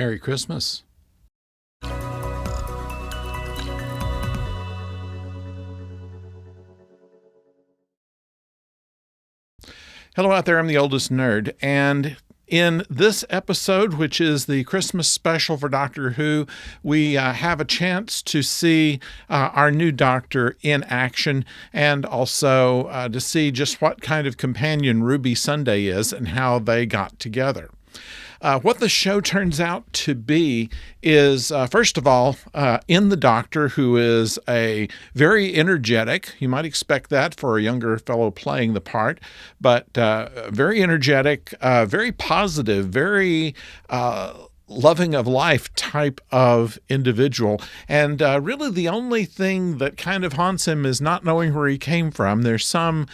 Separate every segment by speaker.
Speaker 1: Merry Christmas. Hello out there, I'm the oldest nerd, and in this episode, which is the Christmas special for Doctor Who, we have a chance to see our new Doctor in action, and also to see just what kind of companion Ruby Sunday is and how they got together. What the show turns out to be is, first of all, in the Doctor, who is a very energetic, you might expect that for a younger fellow playing the part, but very energetic, very positive, very loving of life type of individual. And really the only thing that kind of haunts him is not knowing where he came from. There's some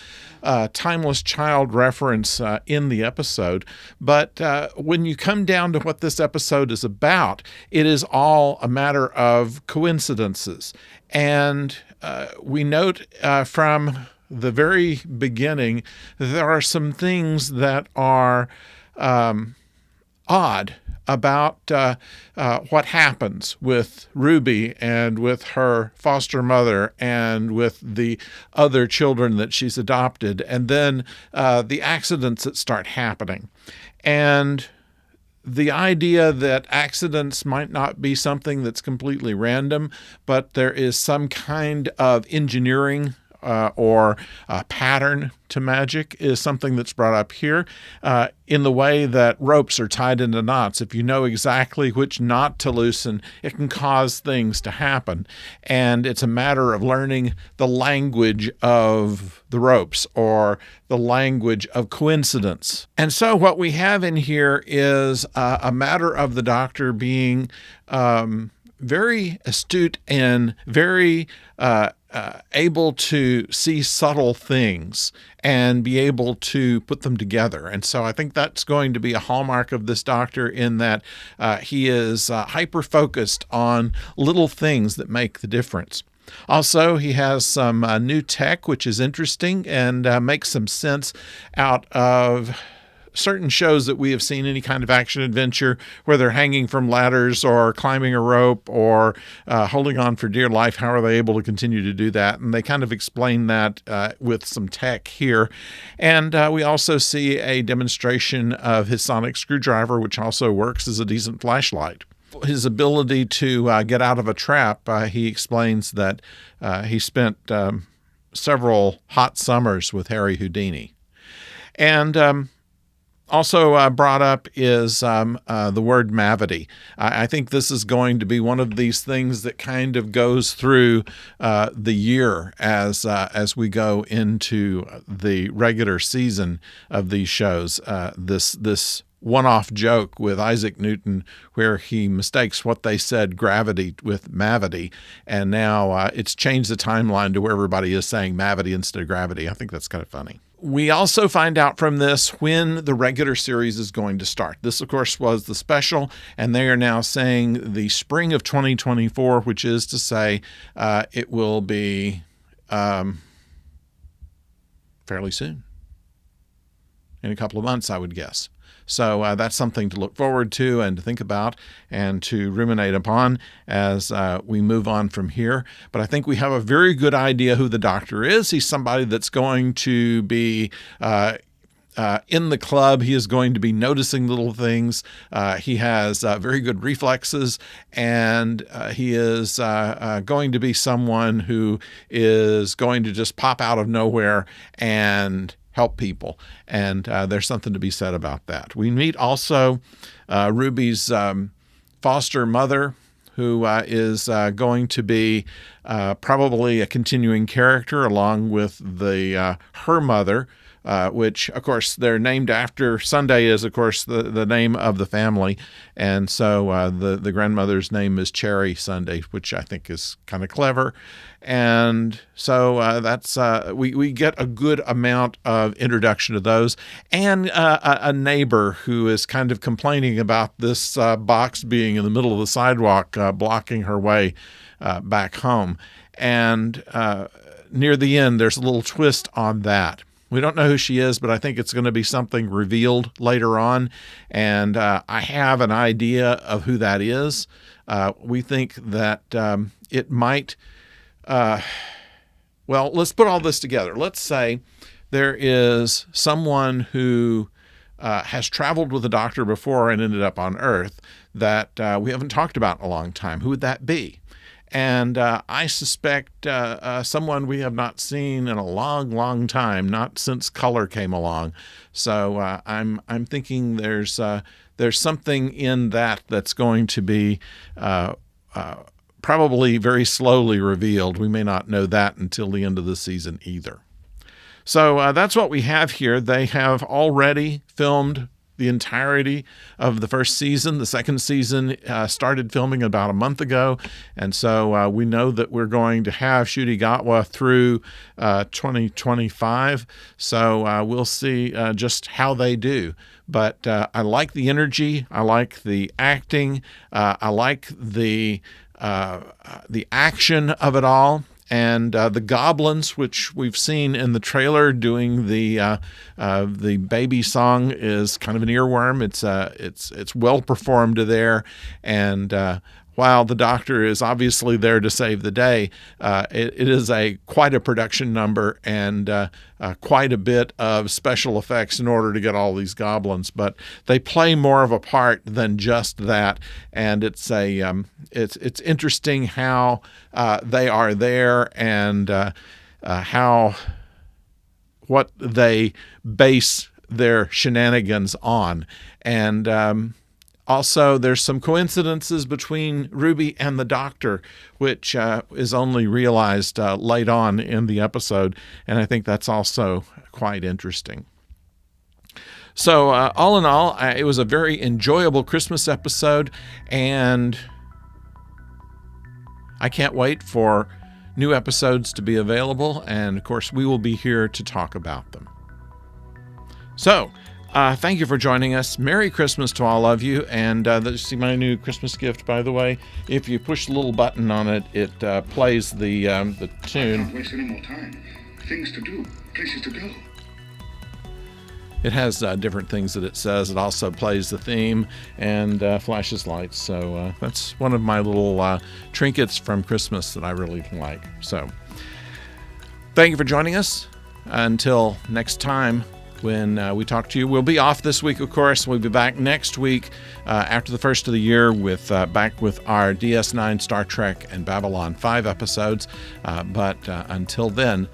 Speaker 1: timeless child reference in the episode, but when you come down to what this episode is about, it is all a matter of coincidences. And we note from the very beginning, there are some things that are odd about what happens with Ruby and with her foster mother and with the other children that she's adopted, and then the accidents that start happening. And the idea that accidents might not be something that's completely random, but there is some kind of engineering or pattern to magic is something that's brought up here in the way that ropes are tied into knots. If you know exactly which knot to loosen, it can cause things to happen. And it's a matter of learning the language of the ropes or the language of coincidence. And so what we have in here is a matter of the Doctor being very astute and very able to see subtle things and be able to put them together. And so I think that's going to be a hallmark of this Doctor, in that he is hyper-focused on little things that make the difference. Also, he has some new tech, which is interesting and makes some sense out of certain shows that we have seen, any kind of action adventure where they're hanging from ladders or climbing a rope or holding on for dear life. How are they able to continue to do that? And they kind of explain that with some tech here. And we also see a demonstration of his sonic screwdriver, which also works as a decent flashlight. His ability to get out of a trap, he explains that he spent several hot summers with Harry Houdini. And also brought up is the word mavity. I think this is going to be one of these things that kind of goes through the year as we go into the regular season of these shows. This one-off joke with Isaac Newton where he mistakes what they said, gravity, with mavity, and now it's changed the timeline to where everybody is saying mavity instead of gravity. I think that's kind of funny. We also find out from this when the regular series is going to start. This, of course, was the special, and they are now saying the spring of 2024, which is to say it will be fairly soon. In a couple of months, I would guess. So that's something to look forward to and to think about and to ruminate upon as we move on from here. But I think we have a very good idea who the Doctor is. He's somebody that's going to be in the club. He is going to be noticing little things. He has very good reflexes, and he is going to be someone who is going to just pop out of nowhere and help people. And there's something to be said about that. We meet also Ruby's foster mother, who is going to be probably a continuing character along with her mother, which, of course, they're named after. Sunday is, of course, the name of the family. And so the grandmother's name is Cherry Sunday, which I think is kind of clever. And so that's we get a good amount of introduction to those, and a neighbor who is kind of complaining about this box being in the middle of the sidewalk, blocking her way back home. And near the end, there's a little twist on that. We don't know who she is, but I think it's going to be something revealed later on. And I have an idea of who that is. We think that it might, well, let's put all this together. Let's say there is someone who has traveled with a doctor before and ended up on Earth that we haven't talked about in a long time. Who would that be? And I suspect someone we have not seen in a long, long time, not since color came along. So I'm thinking there's something in that that's going to be probably very slowly revealed. We may not know that until the end of the season either. So that's what we have here. They have already filmed the entirety of the first season. The second season started filming about a month ago, and so we know that we're going to have Shutigatwa through 2025, so we'll see just how they do. But I like the energy, I like the acting, I like the action of it all. And the Goblins, which we've seen in the trailer doing the baby song, is kind of an earworm. It's well performed there, and while the Doctor is obviously there to save the day, it is quite a production number and quite a bit of special effects in order to get all these goblins. But they play more of a part than just that, and it's interesting how they are there and what they base their shenanigans on. And also, there's some coincidences between Ruby and the Doctor, which is only realized late on in the episode, and I think that's also quite interesting. So, all in all, it was a very enjoyable Christmas episode, and I can't wait for new episodes to be available, and of course, we will be here to talk about them. So, thank you for joining us. Merry Christmas to all of you. And see my new Christmas gift, by the way. If you push the little button on it, it plays the tune.
Speaker 2: I can't waste any more time. Things to do, places to go.
Speaker 1: It has different things that it says. It also plays the theme and flashes lights. So that's one of my little trinkets from Christmas that I really like. So thank you for joining us. Until next time, when we talk to you. We'll be off this week, of course. We'll be back next week after the first of the year with back with our DS9, Star Trek, and Babylon 5 episodes. But until then,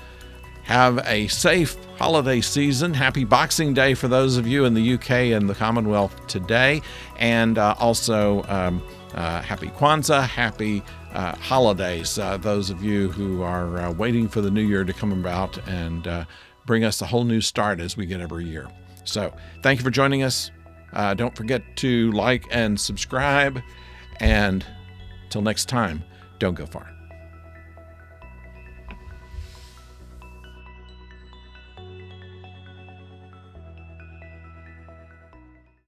Speaker 1: have a safe holiday season. Happy Boxing Day for those of you in the UK and the Commonwealth today. And also happy Kwanzaa, happy holidays, those of you who are waiting for the new year to come about and bring us a whole new start as we get every year. So thank you for joining us. Don't forget to like and subscribe. And till next time, don't go far.